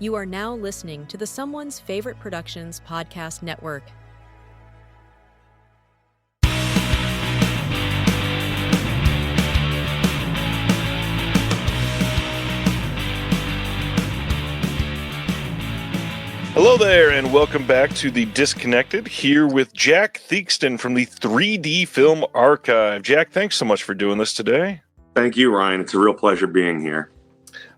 You are now listening to the Someone's Favorite Productions podcast network. Hello there, and welcome back to The Disconnected, here with Jack Theakston from the 3D Film Archive. Jack, thanks so much for doing this today. Thank you, Ryan. It's a real pleasure being here.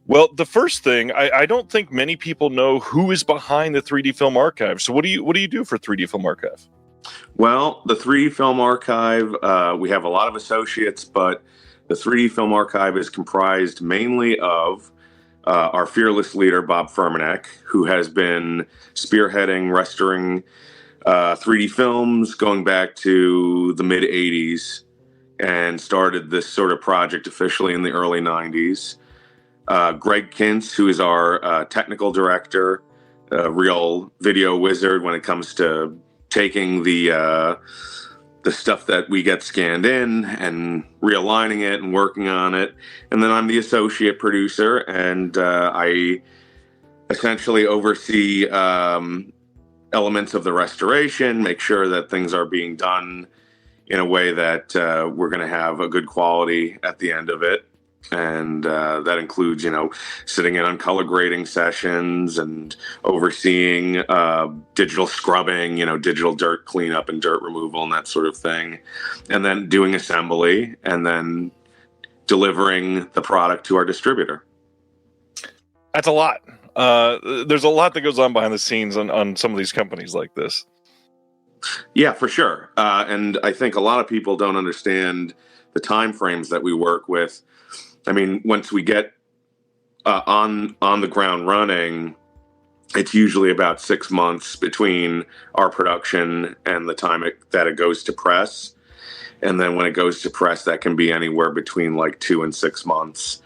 Well, the first thing, I don't think many people know who is behind the 3D Film Archive. So what do you do for 3D Film Archive? Well, the 3D Film Archive, we have a lot of associates, but the 3D Film Archive is comprised mainly of our fearless leader, Bob Furmanek, who has been spearheading restoring 3D films going back to the mid-'80s and started this sort of project officially in the early 90s. Greg Kintz, who is our technical director, a real video wizard when it comes to taking the stuff that we get scanned in and realigning it and working on it. And then I'm the associate producer, and I essentially oversee elements of the restoration, make sure that things are being done in a way that we're going to have a good quality at the end of it. And that includes, sitting in on color grading sessions and overseeing digital scrubbing, digital dirt cleanup and dirt removal and that sort of thing. And then doing assembly and then delivering the product to our distributor. That's a lot. There's a lot that goes on behind the scenes on some of these companies like this. Yeah, for sure. And I think a lot of people don't understand the time frames that we work with. I mean, once we get on the ground running, it's usually about 6 months between our production and the time that it goes to press. And then when it goes to press, that can be anywhere between like 2 and 6 months.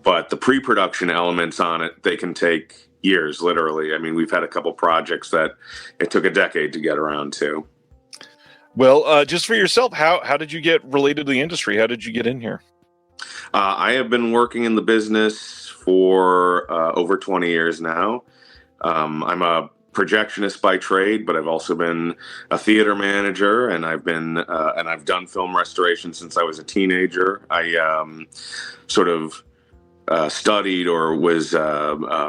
But the pre-production elements on it, they can take years, literally. I mean, we've had a couple projects that it took a decade to get around to. Well, just for yourself, how did you get related to the industry? How did you get in here? I have been working in the business for over 20 years now. I'm a projectionist by trade, but I've also been a theater manager, and I've done film restoration since I was a teenager. I sort of studied or was I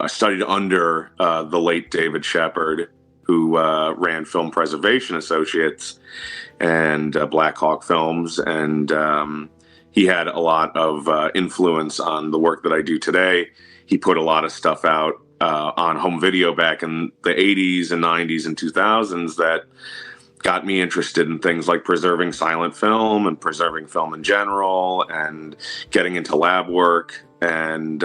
studied under the late David Shepard, who ran Film Preservation Associates and Black Hawk Films, and he had a lot of influence on the work that I do today. He put a lot of stuff out on home video back in the 80s and 90s and 2000s that got me interested in things like preserving silent film and preserving film in general and getting into lab work. And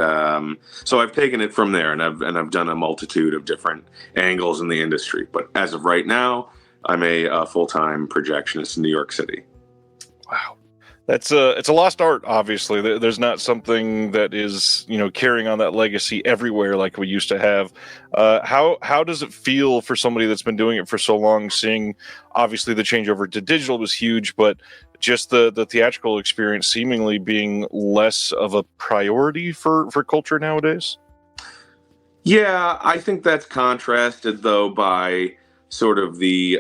so I've taken it from there, and I've done a multitude of different angles in the industry. But as of right now, I'm a full-time projectionist in New York City. Wow. It's a lost art, obviously. There's not something that is, carrying on that legacy everywhere like we used to have. How does it feel for somebody that's been doing it for so long, seeing, obviously, the changeover to digital was huge, but just the theatrical experience seemingly being less of a priority for culture nowadays? Yeah, I think that's contrasted, though, by sort of the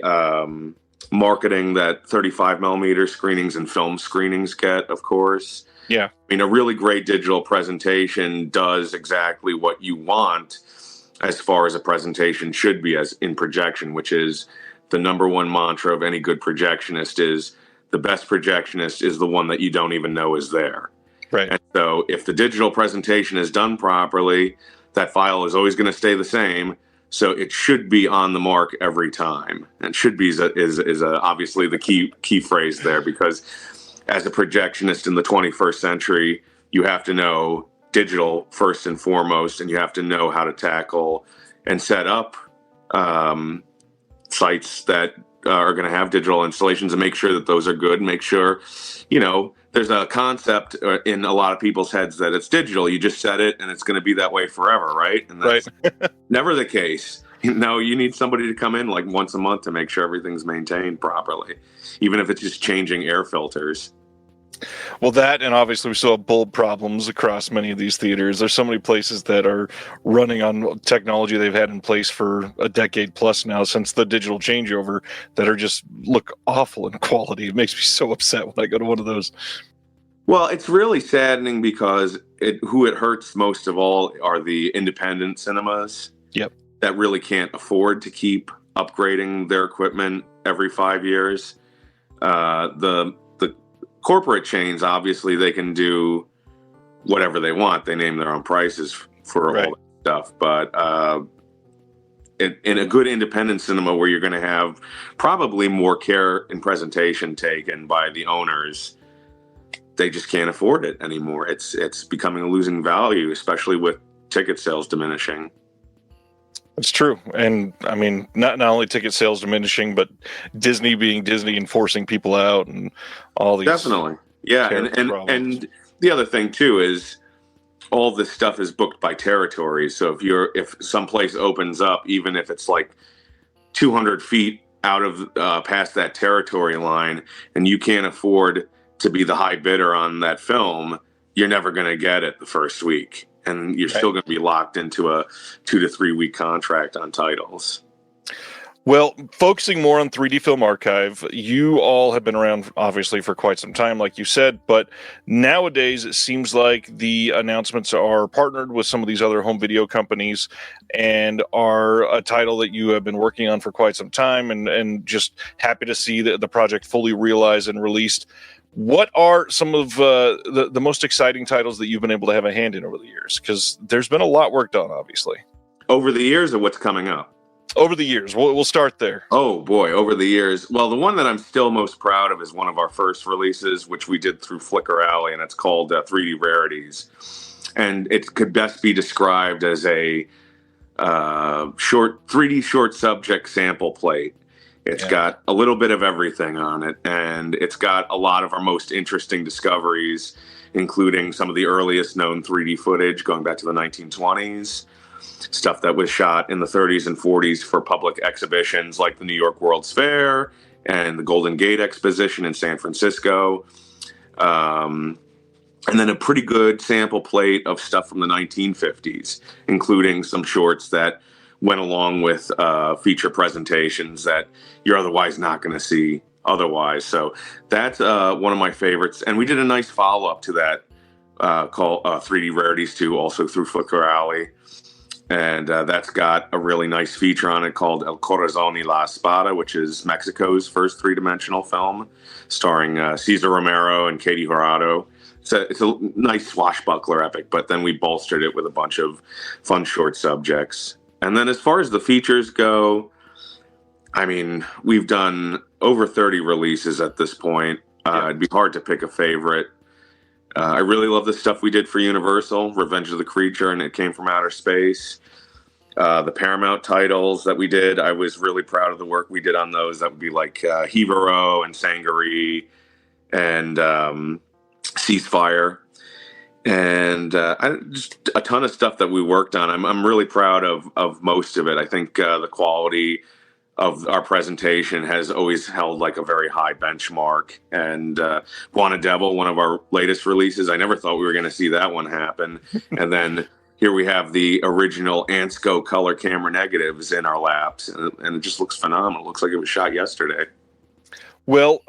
marketing that 35 millimeter screenings and film screenings get, of course. Yeah. I mean, a really great digital presentation does exactly what you want as far as a presentation should be as in projection, which is the number one mantra of any good projectionist is the best projectionist is the one that you don't even know is there. Right. And so if the digital presentation is done properly, that file is always going to stay the same. So it should be on the mark every time. And should be is obviously the key phrase there, because as a projectionist in the 21st century, you have to know digital first and foremost, and you have to know how to tackle and set up sites that are going to have digital installations and make sure that those are good, and make sure, there's a concept in a lot of people's heads that it's digital. You just set it and it's going to be that way forever, right? And that's never the case. You need somebody to come in like once a month to make sure everything's maintained properly, even if it's just changing air filters. Well, that, and obviously we still have bulb problems across many of these theaters. There's so many places that are running on technology they've had in place for a decade plus now since the digital changeover that are just look awful in quality. It makes me so upset when I go to one of those. Well, it's really saddening because who it hurts most of all are the independent cinemas. Yep. That really can't afford to keep upgrading their equipment every 5 years. The corporate chains, obviously, they can do whatever they want. They name their own prices for all that stuff. But in a good independent cinema where you're going to have probably more care and presentation taken by the owners, they just can't afford it anymore. It's becoming a losing value, especially with ticket sales diminishing. It's true. And I mean, not only ticket sales diminishing, but Disney being Disney and forcing people out and all these. Definitely. Yeah. And the other thing too is all this stuff is booked by territory. So if some place opens up, even if it's like 200 feet out of past that territory line, and you can't afford to be the high bidder on that film, you're never going to get it the first week. And you're still going to be locked into a 2 to 3 week contract on titles. Well, focusing more on 3D Film Archive, you all have been around, obviously, for quite some time, like you said, but nowadays it seems like the announcements are partnered with some of these other home video companies and are a title that you have been working on for quite some time, and just happy to see the project fully realized and released. What are some of the most exciting titles that you've been able to have a hand in over the years? Because there's been a lot worked on, obviously. Over the years, or what's coming up? Over the years. We'll start there. Oh, boy, over the years. Well, the one that I'm still most proud of is one of our first releases, which we did through Flickr Alley, and it's called 3D Rarities. And it could best be described as a 3D short subject sample plate. It's got a little bit of everything on it, and it's got a lot of our most interesting discoveries, including some of the earliest known 3D footage going back to the 1920s, stuff that was shot in the 30s and 40s for public exhibitions like the New York World's Fair and the Golden Gate Exposition in San Francisco, and then a pretty good sample plate of stuff from the 1950s, including some shorts that went along with feature presentations that you're otherwise not going to see otherwise. So that's one of my favorites. And we did a nice follow-up to that called 3D Rarities 2, also through Flickr Alley. And that's got a really nice feature on it called El Corazón y la Espada, which is Mexico's first three-dimensional film, starring Cesar Romero and Katie Jurado. It's a nice swashbuckler epic, but then we bolstered it with a bunch of fun short subjects. And then as far as the features go, I mean, we've done over 30 releases at this point. It'd be hard to pick a favorite. I really love the stuff we did for Universal, Revenge of the Creature, and It Came from Outer Space. The Paramount titles that we did, I was really proud of the work we did on those. That would be like Hibaro and Sangaree and Ceasefire. And just a ton of stuff that we worked on. I'm really proud of most of it. I think the quality of our presentation has always held like a very high benchmark. And Guana Devil, one of our latest releases, I never thought we were going to see that one happen. And then here we have the original Ansco color camera negatives in our laps, and it just looks phenomenal. It looks like it was shot yesterday. Well,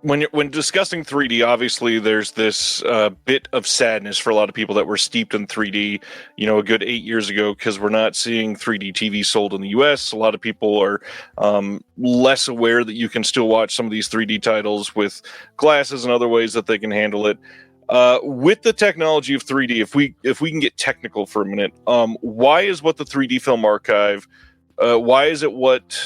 when discussing 3D, obviously there's this bit of sadness for a lot of people that were steeped in 3D, a good 8 years ago, because we're not seeing 3D TV sold in the US. A lot of people are less aware that you can still watch some of these 3D titles with glasses and other ways that they can handle it. With the technology of 3D, if we can get technical for a minute, why is what the 3D Film Archive, why is it what...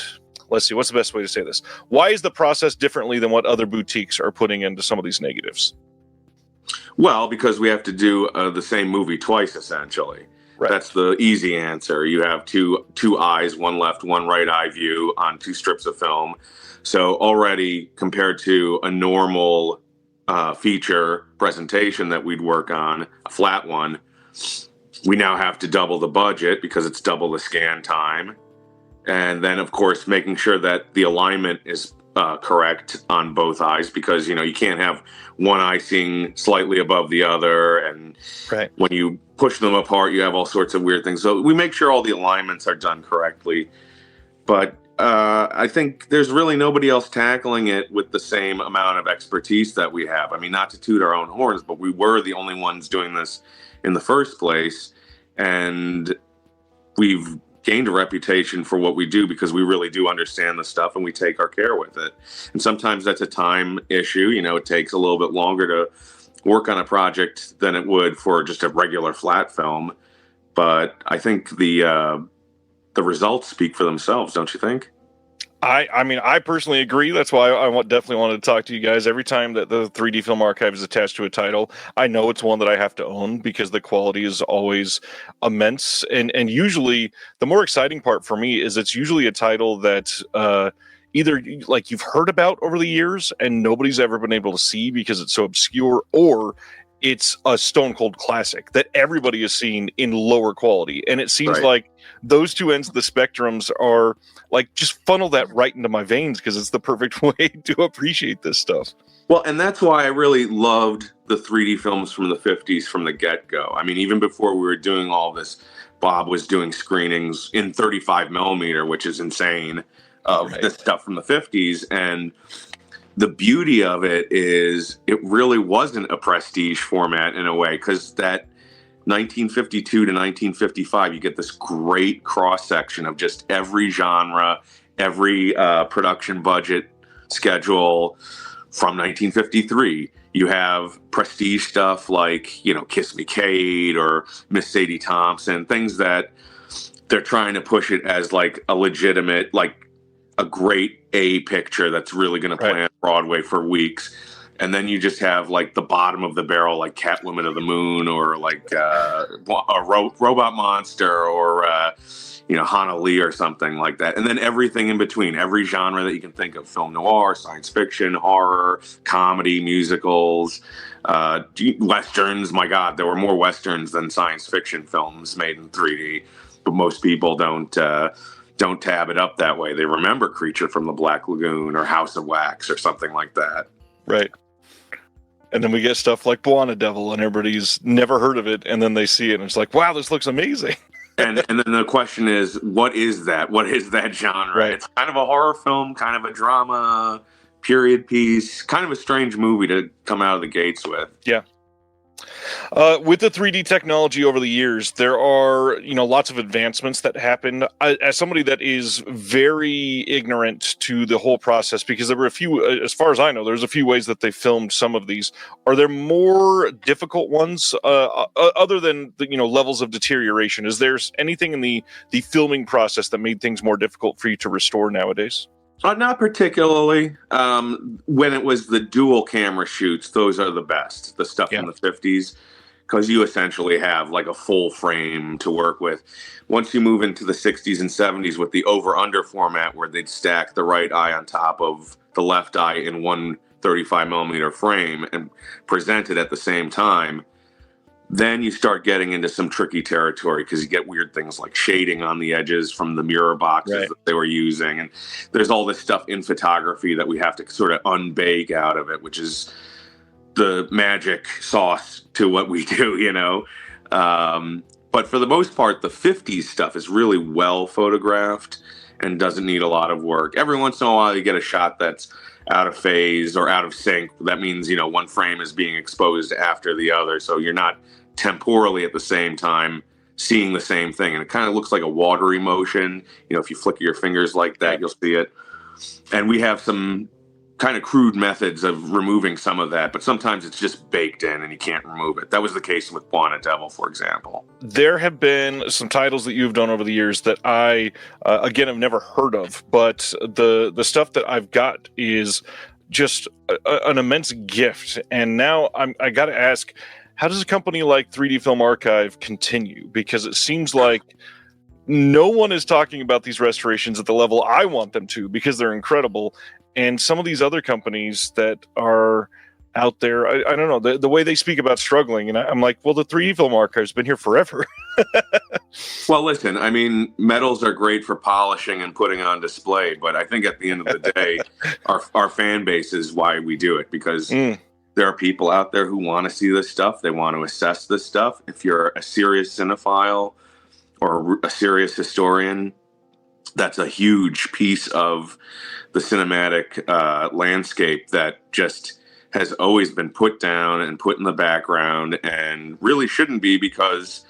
Let's see, what's the best way to say this? Why is the process differently than what other boutiques are putting into some of these negatives? Well, because we have to do the same movie twice, essentially. Right. That's the easy answer. You have two eyes, one left, one right eye view on two strips of film. So already compared to a normal feature presentation that we'd work on, a flat one, we now have to double the budget because it's double the scan time. And then, of course, making sure that the alignment is correct on both eyes, because you can't have one eye seeing slightly above the other, and Right. when you push them apart, you have all sorts of weird things. So we make sure all the alignments are done correctly. But I think there's really nobody else tackling it with the same amount of expertise that we have. I mean, not to toot our own horns, but we were the only ones doing this in the first place, and we've gained a reputation for what we do because we really do understand the stuff and we take our care with it. And sometimes that's a time issue. It takes a little bit longer to work on a project than it would for just a regular flat film. But I think the results speak for themselves, don't you think? I mean, I personally agree. That's why definitely wanted to talk to you guys. Every time that the 3D Film Archive is attached to a title, I know it's one that I have to own because the quality is always immense. And usually, the more exciting part for me is it's usually a title that either like you've heard about over the years and nobody's ever been able to see because it's so obscure, or it's a stone cold classic that everybody has seen in lower quality. And it seems like those two ends of the spectrums are like just funnel that right into my veins because it's the perfect way to appreciate this stuff. Well, and that's why I really loved the 3D films from the 50s from the get-go. I mean, even before we were doing all this, Bob was doing screenings in 35 millimeter, which is insane, of this stuff from the 50s. And the beauty of it is it really wasn't a prestige format in a way, because that 1952 to 1955, you get this great cross-section of just every genre, every production budget schedule from 1953. You have prestige stuff like, Kiss Me Kate or Miss Sadie Thompson, things that they're trying to push it as like a legitimate, like a grade A picture that's really going to play on Broadway for weeks. And then you just have like the bottom of the barrel, like Catwoman of the Moon, or like a Robot Monster, or Hana Lee or something like that. And then everything in between, every genre that you can think of: film noir, science fiction, horror, comedy, musicals, westerns. My God, there were more westerns than science fiction films made in 3D, but most people don't tab it up that way. They remember Creature from the Black Lagoon or House of Wax or something like that. Right. And then we get stuff like Buona Devil, and everybody's never heard of it, and then they see it, and it's like, wow, this looks amazing. and then the question is, what is that? What is that genre? Right. It's kind of a horror film, kind of a drama, period piece, kind of a strange movie to come out of the gates with. Yeah. With the 3D technology over the years, there are, lots of advancements that happen. As somebody that is very ignorant to the whole process, because there were a few, as far as I know, there's a few ways that they filmed some of these. Are there more difficult ones, other than the, levels of deterioration? Is there anything in the filming process that made things more difficult for you to restore nowadays? Not particularly. When it was the dual camera shoots, those are the best. The stuff in the 50s, because you essentially have like a full frame to work with. Once you move into the 60s and 70s with the over-under format, where they'd stack the right eye on top of the left eye in one 35 millimeter frame and present it at the same time, then you start getting into some tricky territory, because you get weird things like shading on the edges from the mirror boxes that they were using. And there's all this stuff in photography that we have to sort of unbake out of it, which is the magic sauce to what we do, But for the most part, the 50s stuff is really well photographed and doesn't need a lot of work. Every once in a while, you get a shot that's out of phase or out of sync. That means, one frame is being exposed after the other, so you're not temporally at the same time seeing the same thing. And it kind of looks like a watery motion. If you flicker your fingers like that, you'll see it. And we have some kind of crude methods of removing some of that, but sometimes it's just baked in and you can't remove it. That was the case with Buona Devil, for example. There have been some titles that you've done over the years that I, again, have never heard of, but the stuff that I've got is just an immense gift. And now I got to ask, how does a company like 3D Film Archive continue? Because it seems like no one is talking about these restorations at the level I want them to, because they're incredible. And some of these other companies that are out there, I don't know, the way they speak about struggling, and I'm like, well, the 3D Film Archive's been here forever. Well, listen, I mean, metals are great for polishing and putting on display, but I think at the end of the day, our fan base is why we do it, because there are people out there who want to see this stuff. They want to assess this stuff. If you're a serious cinephile or a serious historian, that's a huge piece of the cinematic landscape that just has always been put down and put in the background, and really shouldn't be, because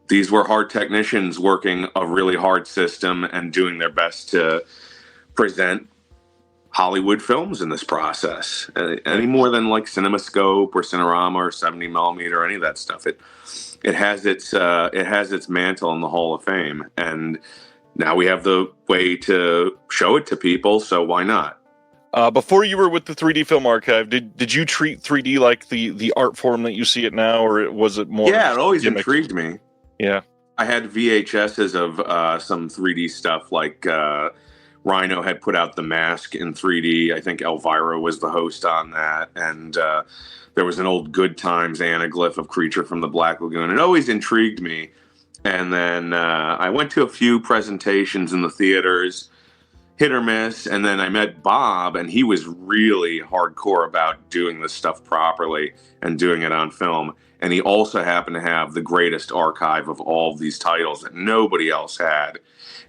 these were hard technicians working a really hard system and doing their best to present Hollywood films in this process, any more than like CinemaScope or Cinerama or 70 millimeter or any of that stuff. It has its mantle in the Hall of Fame, and now we have the way to show it to people. So why not? Before you were with the 3D Film Archive, did you treat 3D like the art form that you see it now, or was it more? Yeah, it always intrigued me. Yeah, I had VHSs of some 3D stuff, like Rhino had put out The Mask in 3D. I think Elvira was the host on that. And there was an old Good Times anaglyph of Creature from the Black Lagoon. It always intrigued me. And then I went to a few presentations in the theaters, hit or miss. And then I met Bob, and he was really hardcore about doing this stuff properly and doing it on film. And he also happened to have the greatest archive of all of these titles that nobody else had.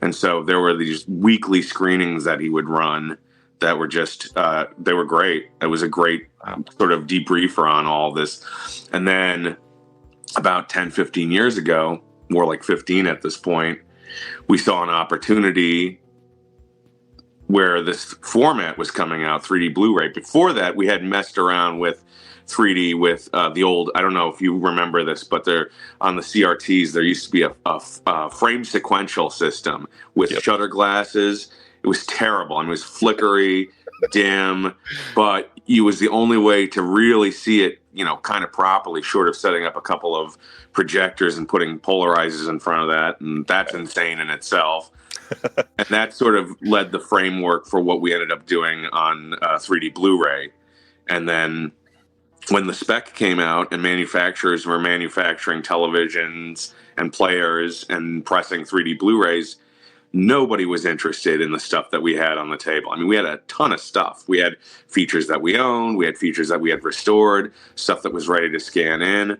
And so there were these weekly screenings that he would run that were just, they were great. It was a great sort of debriefer on all this. And then about 10, 15 years ago, more like 15 at this point, we saw an opportunity where this format was coming out, 3D Blu-ray. Before that, we had messed around with 3D with the old, I don't know if you remember this, but there on the CRTs, there used to be a frame sequential system with shutter glasses. It was terrible. And it was flickery, dim, but it was the only way to really see it, kind of properly, short of setting up a couple of projectors and putting polarizers in front of that. And that's insane in itself. And that sort of led the framework for what we ended up doing on 3D Blu-ray. And then when the spec came out and manufacturers were manufacturing televisions and players and pressing 3D Blu-rays, nobody was interested in the stuff that we had on the table. I mean, we had a ton of stuff. We had features that we owned. We had features that we had restored, stuff that was ready to scan in.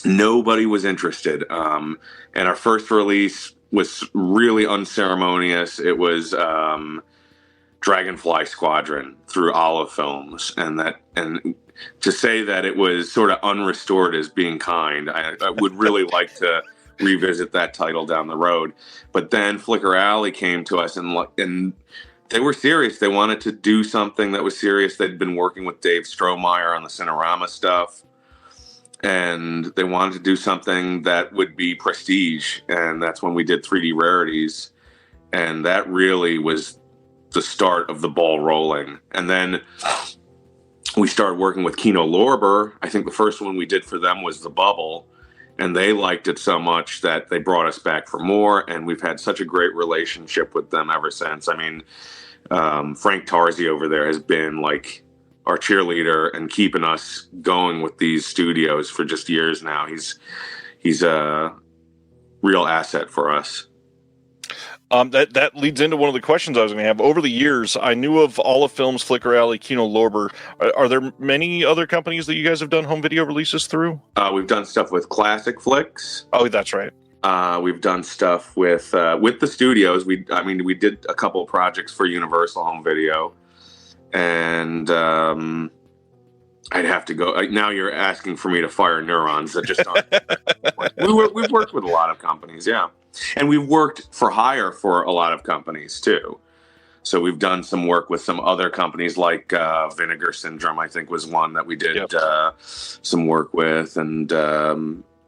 Nobody was interested. And our first release was really unceremonious. It was Dragonfly Squadron through Olive Films, and to say that it was sort of unrestored is being kind. I would really like to revisit that title down the road. But then Flicker Alley came to us, and they were serious. They wanted to do something that was serious. They'd been working with Dave Strohmeyer on the Cinerama stuff, and they wanted to do something that would be prestige. And that's when we did 3D Rarities, and that really was the start of the ball rolling. And then we started working with Kino Lorber. I think the first one we did for them was The Bubble, and they liked it so much that they brought us back for more, and we've had such a great relationship with them ever since. I mean, Frank Tarzi over there has been like our cheerleader and keeping us going with these studios for just years now. He's a real asset for us. That leads into one of the questions I was going to have. Over the years, I knew of Olive Films, Flicker Alley, Kino Lorber. Are there many other companies that you guys have done home video releases through? We've done stuff with Classic Flicks. Oh, that's right. We've done stuff with the studios. We did a couple of projects for Universal Home Video, and I'd have to go. Now you're asking for me to fire neurons that just aren't. We've worked with a lot of companies, yeah. And we've worked for hire for a lot of companies, too. So we've done some work with some other companies like Vinegar Syndrome, I think, was one that we did some work with. And,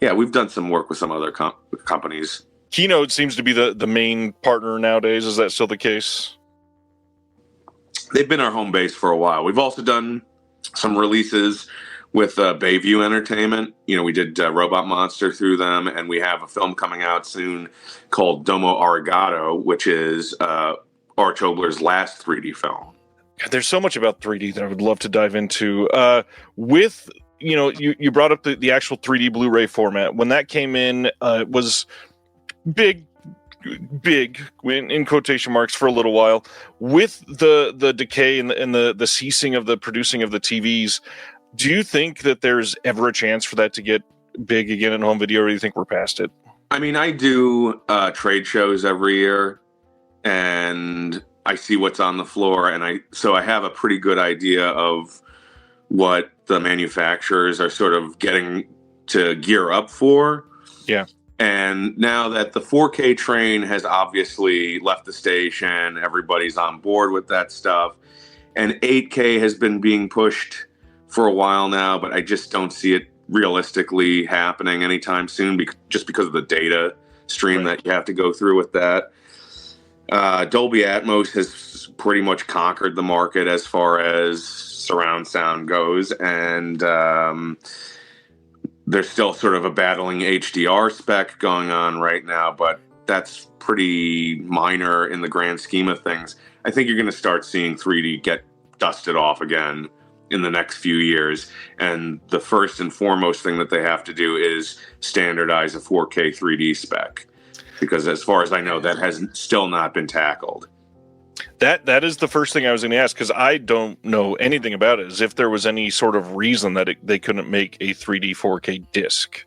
we've done some work with some other companies. Keynote seems to be the main partner nowadays. Is that still the case? They've been our home base for a while. We've also done some releases with Bayview Entertainment. We did Robot Monster through them, and we have a film coming out soon called Domo Arigato, which is Arch Obler's last 3D film. God, there's so much about 3D that I would love to dive into. With you brought up the actual 3D Blu-ray format. When that came in, it was big in quotation marks for a little while. With the decay and the ceasing of the producing of the TVs, do you think that there's ever a chance for that to get big again in home video, or do you think we're past it? I mean, I do trade shows every year, and I see what's on the floor, and I have a pretty good idea of what the manufacturers are sort of getting to gear up for. Yeah. And now that the 4K train has obviously left the station, everybody's on board with that stuff. And 8K has been being pushed for a while now, but I just don't see it realistically happening anytime soon just because of the data stream that you have to go through with that. Dolby Atmos has pretty much conquered the market as far as surround sound goes, and there's still sort of a battling HDR spec going on right now, but that's pretty minor in the grand scheme of things. I think you're going to start seeing 3D get dusted off again in the next few years, and the first and foremost thing that they have to do is standardize a 4K 3D spec, because as far as I know, that has still not been tackled. That is the first thing I was going to ask, because I don't know anything about it, as if there was any sort of reason that they couldn't make a 3D 4K disc.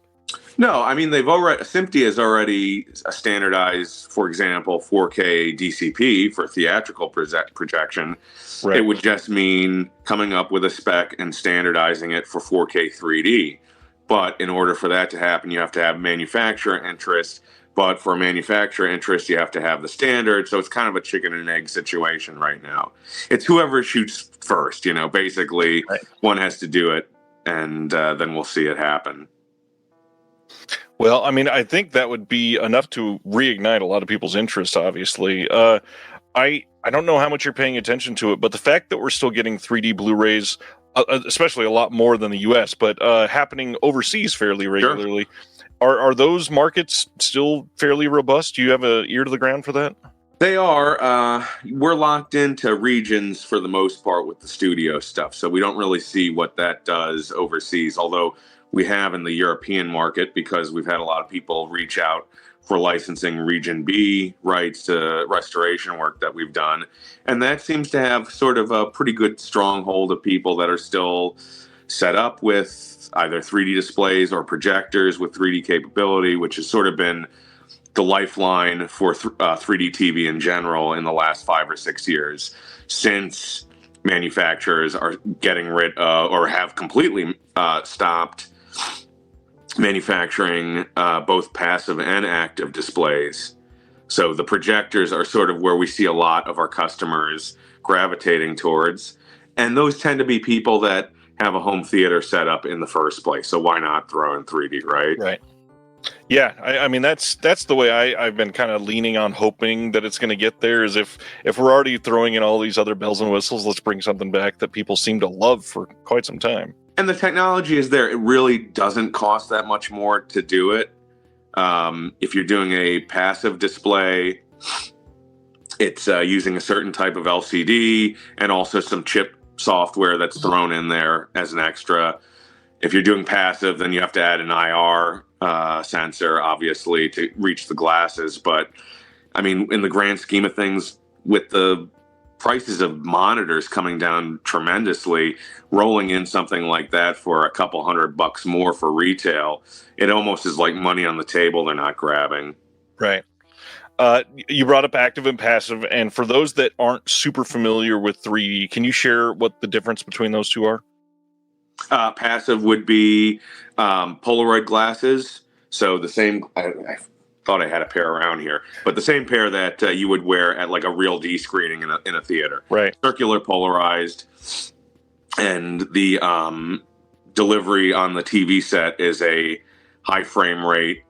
No, I mean, SMPTE has already standardized, for example, 4K DCP for theatrical projection. Right. It would just mean coming up with a spec and standardizing it for 4K 3D. But in order for that to happen, you have to have manufacturer interest. But for manufacturer interest, you have to have the standard. So it's kind of a chicken and egg situation right now. It's whoever shoots first, basically. Right. One has to do it, and then we'll see it happen. Well, I mean, I think that would be enough to reignite a lot of people's interest, obviously. I don't know how much you're paying attention to it, but the fact that we're still getting 3D Blu-rays, especially a lot more than the U.S., but happening overseas fairly regularly, sure. Are those markets still fairly robust? Do you have an ear to the ground for that? They are. We're locked into regions for the most part with the studio stuff, so we don't really see what that does overseas, although we have in the European market, because we've had a lot of people reach out for licensing Region B rights to restoration work that we've done. And that seems to have sort of a pretty good stronghold of people that are still set up with either 3D displays or projectors with 3D capability, which has sort of been the lifeline for 3D TV in general in the last 5 or 6 years, since manufacturers are getting rid of or have completely stopped manufacturing both passive and active displays. So the projectors are sort of where we see a lot of our customers gravitating towards. And those tend to be people that have a home theater set up in the first place. So why not throw in 3D, right? Right. Yeah, I mean, that's the way I've been kind of leaning on, hoping that it's going to get there, is if we're already throwing in all these other bells and whistles, let's bring something back that people seem to love for quite some time. And the technology is there. It really doesn't cost that much more to do it. If you're doing a passive display, it's using a certain type of LCD and also some chip software that's thrown in there as an extra. If you're doing passive, then you have to add an IR sensor, obviously, to reach the glasses. But, I mean, in the grand scheme of things, with the prices of monitors coming down tremendously, rolling in something like that for a couple $100 more for retail, it almost is like money on the table they're not grabbing. Right. You brought up active and passive, and for those that aren't super familiar with 3D, can you share what the difference between those two are? Passive would be Polaroid glasses. So the same, I thought I had a pair around here, but the same pair that you would wear at like a Real D screening in a theater. Right. Circular polarized, and the delivery on the TV set is a high frame rate,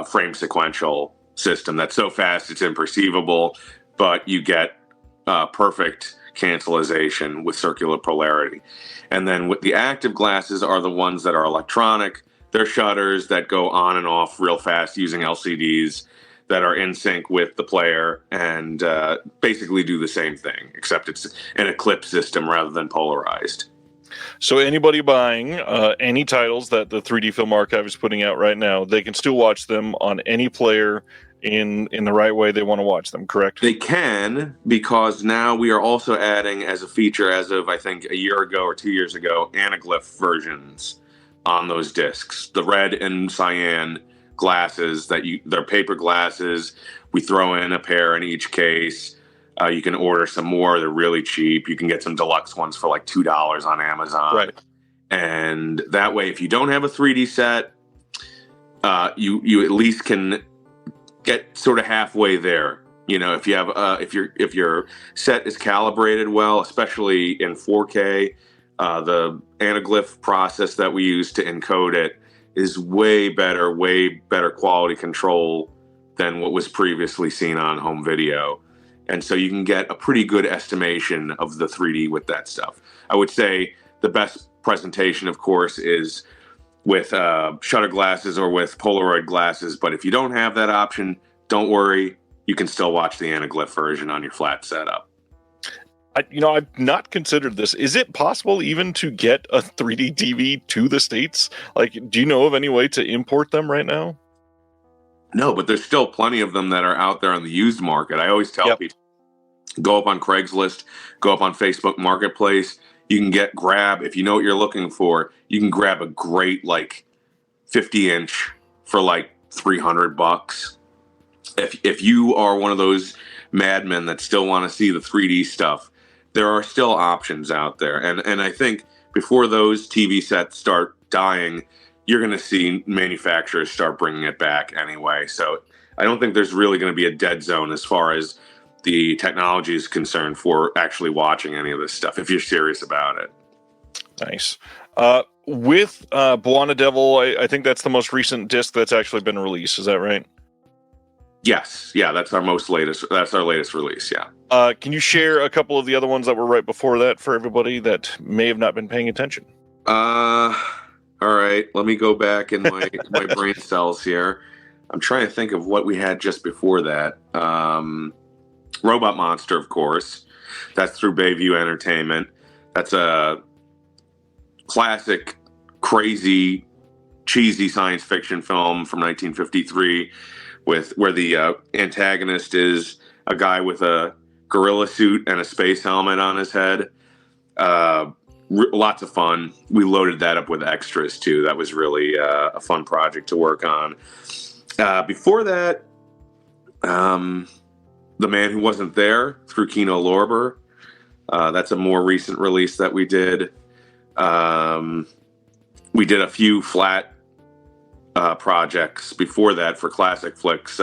frame sequential system that's so fast it's imperceivable, but you get perfect cancelization with circular polarity. And then with the active glasses are the ones that are electronic. They're shutters that go on and off real fast using LCDs that are in sync with the player and basically do the same thing, except it's an eclipse system rather than polarized. So anybody buying any titles that the 3D Film Archive is putting out right now, they can still watch them on any player in the right way they want to watch them, correct? They can, because now we are also adding as a feature, as of I think a year ago or 2 years ago, anaglyph versions on those discs. The red and cyan glasses they're paper glasses. We throw in a pair in each case. You can order some more. They're really cheap. You can get some deluxe ones for like $2 on Amazon. Right. And that way, if you don't have a 3D set, you at least can get sort of halfway there. You know, if you have if your set is calibrated well, especially in 4K, the anaglyph process that we use to encode it is way better quality control than what was previously seen on home video. And so you can get a pretty good estimation of the 3D with that stuff. I would say the best presentation, of course, is with shutter glasses or with Polaroid glasses. But if you don't have that option, don't worry. You can still watch the anaglyph version on your flat setup. I've not considered this. Is it possible even to get a 3D TV to the States? Like, do you know of any way to import them right now? No, but there's still plenty of them that are out there on the used market. I always tell people, go up on Craigslist, go up on Facebook Marketplace. You can grab, if you know what you're looking for, you can grab a great, like, 50-inch for, like, $300. If you are one of those madmen that still want to see the 3D stuff, there are still options out there. And I think before those TV sets start dying, you're going to see manufacturers start bringing it back anyway. So I don't think there's really going to be a dead zone as far as the technology is concerned for actually watching any of this stuff, if you're serious about it. Nice. With Buona Devil, I think that's the most recent disc that's actually been released. Is that right? Yes. Yeah, that's our latest release, yeah. Can you share a couple of the other ones that were right before that for everybody that may have not been paying attention? All right, let me go back in my brain cells here. I'm trying to think of what we had just before that. Robot Monster, of course. That's through Bayview Entertainment. That's a classic, crazy, cheesy science fiction film from 1953 where the antagonist is a guy with a gorilla suit and a space helmet on his head. Lots of fun. We loaded that up with extras too. That was really a fun project to work on. Before that, The Man Who Wasn't There through Kino Lorber. That's a more recent release that we did. We did a few flat projects before that for Classic Flicks.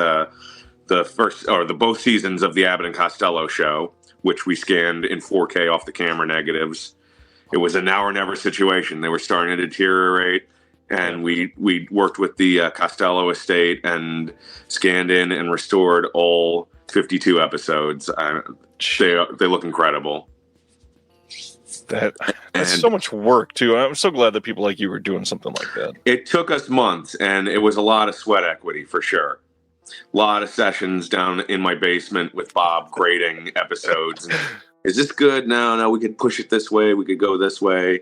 Both seasons of the Abbott and Costello show, which we scanned in 4K off the camera negatives. It was a now or never situation. They were starting to deteriorate, and we worked with the Costello estate and scanned in and restored all 52 episodes. They look incredible. That's so much work too. I'm so glad that people like you were doing something like that. It took us months, and it was a lot of sweat equity for sure. A lot of sessions down in my basement with Bob grading episodes. Is this good? No, we could push it this way. We could go this way.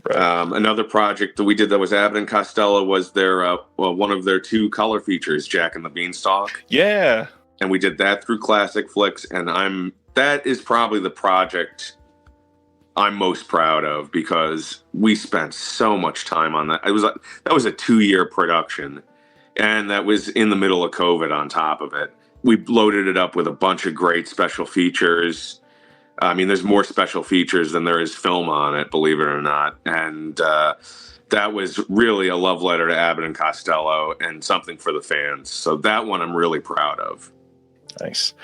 Right. Another project that we did that was Abbott and Costello was their one of their 2 color features, Jack and the Beanstalk. Yeah. And we did that through Classic Flicks, and that is probably the project I'm most proud of because we spent so much time on that. That was a 2-year production, and that was in the middle of COVID on top of it. We loaded it up with a bunch of great special features. I mean, there's more special features than there is film on it, believe it or not. And that was really a love letter to Abbott and Costello and something for the fans. So that one I'm really proud of. Nice.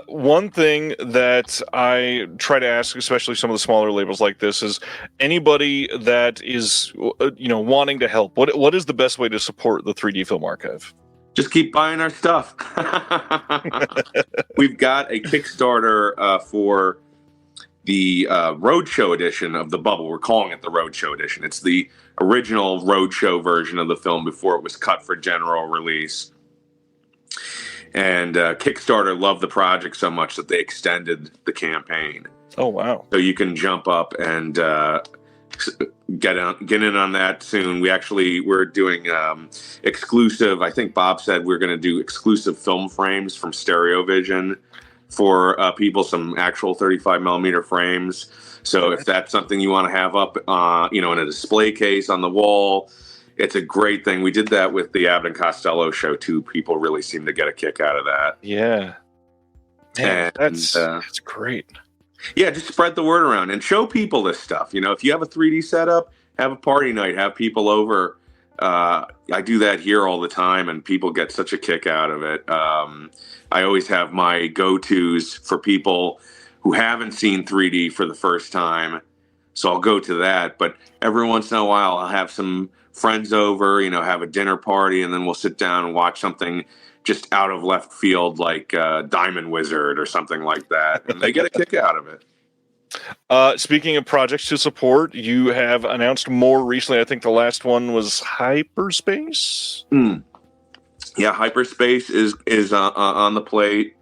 One thing that I try to ask, especially some of the smaller labels like this, is anybody that is, wanting to help. What is the best way to support the 3D Film Archive? Just keep buying our stuff. We've got a Kickstarter for the Roadshow edition of The Bubble. We're calling it the Roadshow edition. It's the original Roadshow version of the film before it was cut for general release. And Kickstarter loved the project so much that they extended the campaign. Oh, wow. So you can jump up and get in on that soon. We're doing exclusive. I think Bob said we're going to do exclusive film frames from Stereo Vision for people, some actual 35 millimeter frames. So if that's something you want to have up, in a display case on the wall, it's a great thing. We did that with the Abbott and Costello show too. People really seem to get a kick out of that. Yeah, man, and that's great. Yeah, just spread the word around and show people this stuff. If you have a 3D setup, have a party night, have people over. I do that here all the time, and people get such a kick out of it. I always have my go-tos for people who haven't seen 3D for the first time, so I'll go to that. But every once in a while, I'll have some friends over, have a dinner party, and then we'll sit down and watch something just out of left field, like Diamond Wizard or something like that, and they get a kick out of it. Speaking of projects to support, you have announced more recently. I think the last one was Hyperspace. Yeah, Hyperspace is on the plate.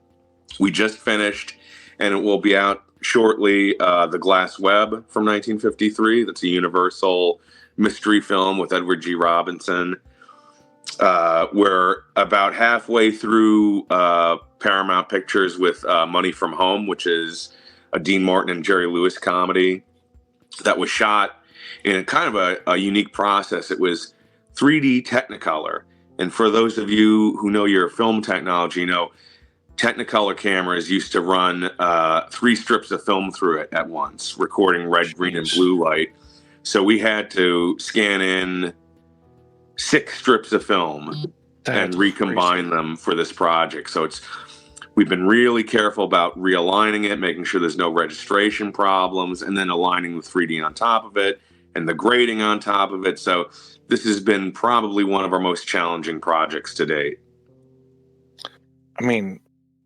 We just finished, and it will be out shortly. The Glass Web from 1953. That's a Universal mystery film with Edward G. Robinson. We're about halfway through Paramount Pictures with Money from Home, which is a Dean Martin and Jerry Lewis comedy that was shot in a kind of a unique process. It was 3D Technicolor. And for those of you who know your film technology, Technicolor cameras used to run 3 strips of film through it at once, recording red, green, and blue light. So we had to scan in 6 strips of film and recombine them for this project. So we've been really careful about realigning it, making sure there's no registration problems, and then aligning the 3D on top of it and the grading on top of it. So this has been probably one of our most challenging projects to date. I mean,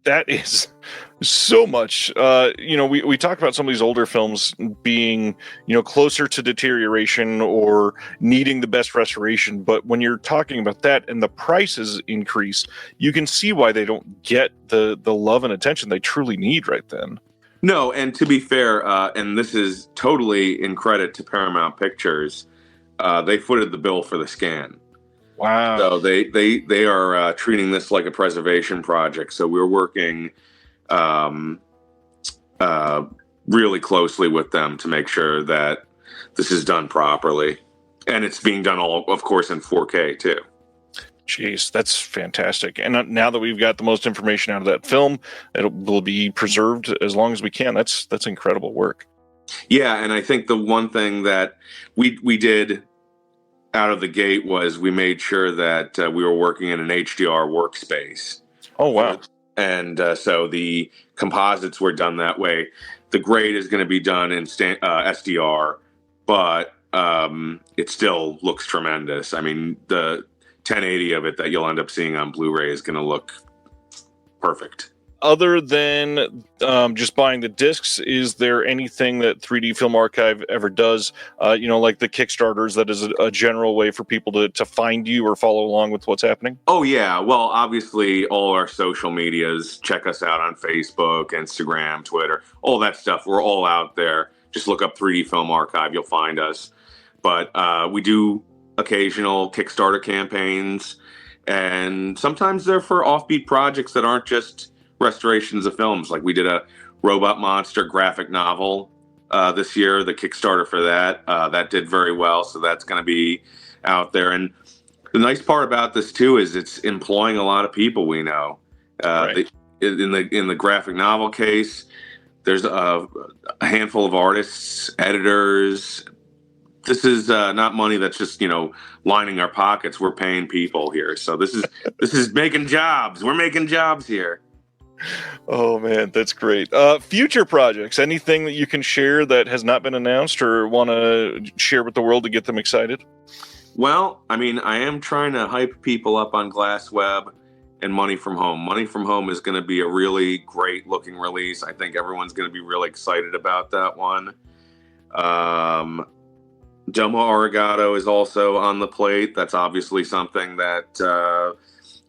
that is so much. We talk about some of these older films being, closer to deterioration or needing the best restoration. But when you're talking about that and the prices increased, you can see why they don't get the love and attention they truly need right then. No, and to be fair, and this is totally in credit to Paramount Pictures, they footed the bill for the scan. Wow. So they are treating this like a preservation project. So we're working really closely with them to make sure that this is done properly. And it's being done all, of course, in 4K too. Jeez, that's fantastic. And now that we've got the most information out of that film, it will be preserved as long as we can. That's incredible work. Yeah, and I think the one thing that we did out of the gate was we made sure that we were working in an HDR workspace. Oh, wow. And so the composites were done that way. The grade is going to be done in SDR, but it still looks tremendous. I mean, the 1080 of it that you'll end up seeing on Blu-ray is going to look perfect. Other than just buying the discs, is there anything that 3D Film Archive ever does, like the Kickstarters, that is a general way for people to find you or follow along with what's happening? Oh, yeah. Well, obviously, all our social medias. Check us out on Facebook, Instagram, Twitter, all that stuff. We're all out there. Just look up 3D Film Archive. You'll find us. But we do occasional Kickstarter campaigns, and sometimes they're for offbeat projects that aren't just restorations of films. Like we did a Robot Monster graphic novel this year, the Kickstarter for that did very well, so that's going to be out there. And the nice part about this too is it's employing a lot of people we know. Right. In the graphic novel case, there's a handful of artists, editors. This is not money that's just lining our pockets. We're paying people here, so this is making jobs. We're making jobs here. Oh man, that's great. Future projects, anything that you can share that has not been announced or want to share with the world to get them excited? Well, I mean, I am trying to hype people up on Glass Web and Money from Home. Money from Home is going to be a really great looking release. I think everyone's going to be really excited about that one. Domo Arigato is also on the plate. That's obviously something that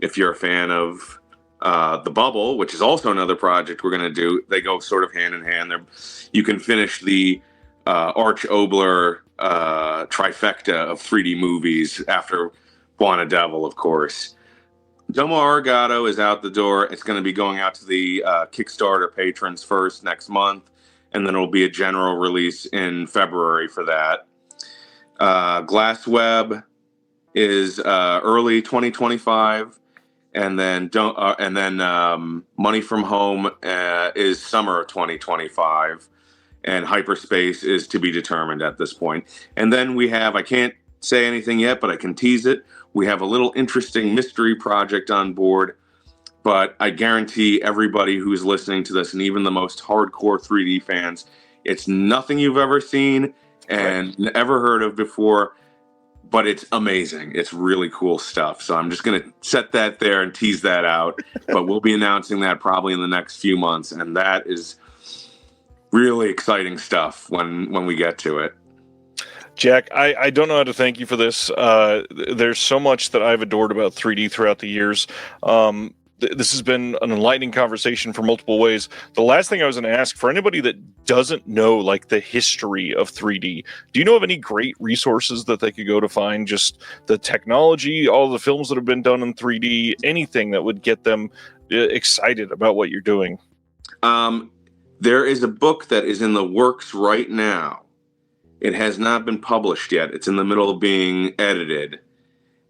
if you're a fan of The Bubble, which is also another project we're going to do, they go sort of hand in hand. You can finish the Arch Obler trifecta of 3D movies after Buona Devil, of course. Domo Arigato is out the door. It's going to be going out to the Kickstarter patrons first next month, and then it'll be a general release in February for that. Glass Web is early 2025, and then Money from Home is summer of 2025, and Hyperspace is to be determined at this point. And then we have, I can't say anything yet, but I can tease it. We have a little interesting mystery project on board, but I guarantee everybody who's listening to this, and even the most hardcore 3D fans, it's nothing you've ever seen and ever heard of before, but it's amazing. It's really cool stuff. So I'm just going to set that there and tease that out, but we'll be announcing that probably in the next few months, and that is really exciting stuff when we get to it. Jack, I don't know how to thank you for this. There's so much that I've adored about 3D throughout the years. This has been an enlightening conversation for multiple ways. The last thing I was going to ask, for anybody that doesn't know like the history of 3D, do you know of any great resources that they could go to find just the technology, all the films that have been done in 3D, anything that would get them excited about what you're doing? There is a book that is in the works right now. It has not been published yet. It's in the middle of being edited.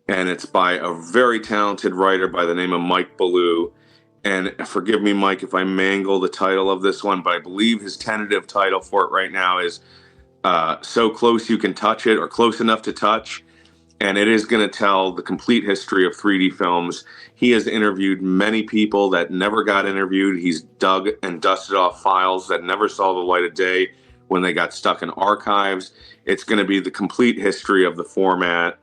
And it's by a very talented writer by the name of Mike Ballou. And forgive me, Mike, if I mangle the title of this one, but I believe his tentative title for it right now is So Close You Can Touch It, or Close Enough to Touch. And it is going to tell the complete history of 3D films. He has interviewed many people that never got interviewed. He's dug and dusted off files that never saw the light of day when they got stuck in archives. It's going to be the complete history of the format.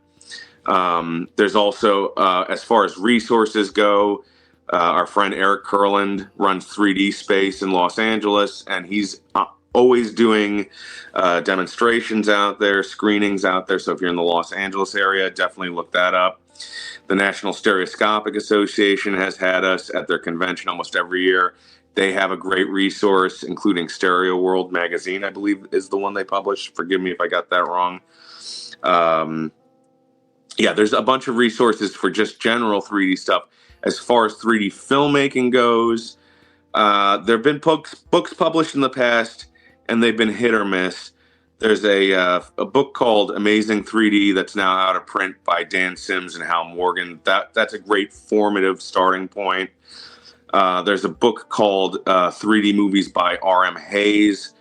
There's also, as far as resources go, our friend Eric Kurland runs 3D Space in Los Angeles, and he's always doing demonstrations out there, screenings out there. So if you're in the Los Angeles area, definitely look that up. The National Stereoscopic Association has had us at their convention almost every year. They have a great resource, including Stereo World magazine, I believe is the one they published. Forgive me if I got that wrong. Yeah, there's a bunch of resources for just general 3D stuff. As far as 3D filmmaking goes, there have been books published in the past, and they've been hit or miss. There's a book called Amazing 3D that's now out of print by Dan Sims and Hal Morgan. That's a great formative starting point. There's a book called 3D Movies by R.M. Hayes.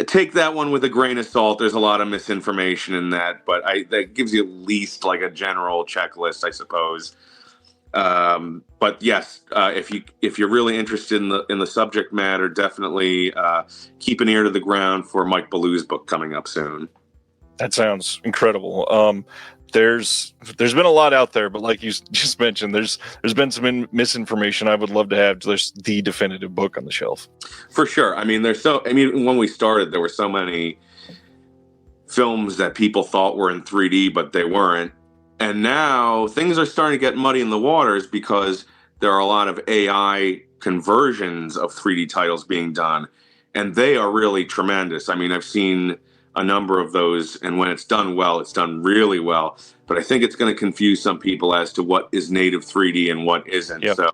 Take that one with a grain of salt. There's a lot of misinformation in that, but that gives you at least like a general checklist, I suppose. But yes, if you're really interested in the subject matter, definitely keep an ear to the ground for Mike Ballou's book coming up soon. That sounds incredible. There's been a lot out there, but like you just mentioned, there's been some misinformation. I would love to have just the definitive book on the shelf. For sure. I mean, when we started, there were so many films that people thought were in 3D, but they weren't. And now things are starting to get muddy in the waters because there are a lot of AI conversions of 3D titles being done, and they are really tremendous. I mean, I've seen a number of those, and when it's done well, it's done really well. But I think it's going to confuse some people as to what is native 3D and what isn't. Yep. So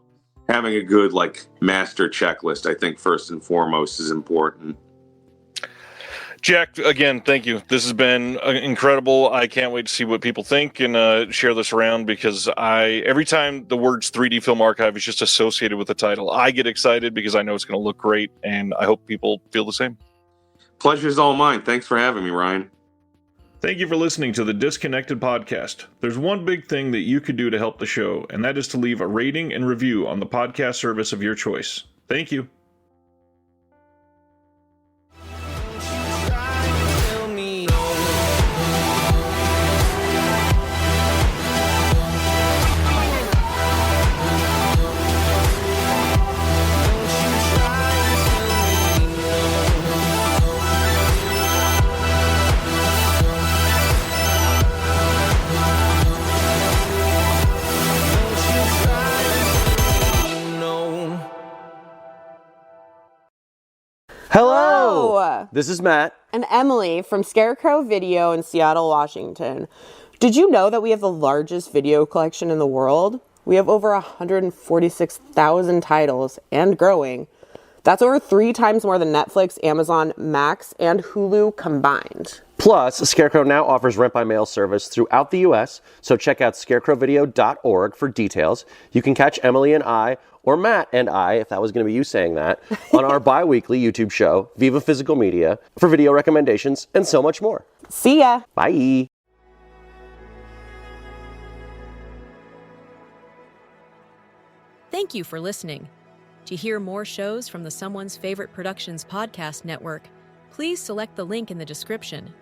having a good master checklist, I think first and foremost, is important. Jack, again, thank you. This has been incredible. I can't wait to see what people think and share this around, because every time the words 3D Film Archive is just associated with the title, I get excited because I know it's going to look great, and I hope people feel the same. Pleasure's all mine. Thanks for having me, Ryan. Thank you for listening to the Disconnected Podcast. There's one big thing that you could do to help the show, and that is to leave a rating and review on the podcast service of your choice. Thank you. Sarah. This is Matt. And Emily from Scarecrow Video in Seattle, Washington. Did you know that we have the largest video collection in the world? We have over 146,000 titles and growing. That's over 3 times more than Netflix, Amazon, Max, and Hulu combined. Plus, Scarecrow now offers rent-by-mail service throughout the U.S., so check out scarecrowvideo.org for details. You can catch Emily and I, or Matt and I, if that was going to be you saying that, on our bi-weekly YouTube show, Viva Physical Media, for video recommendations and so much more. See ya! Bye! Thank you for listening. To hear more shows from the Someone's Favorite Productions podcast network, please select the link in the description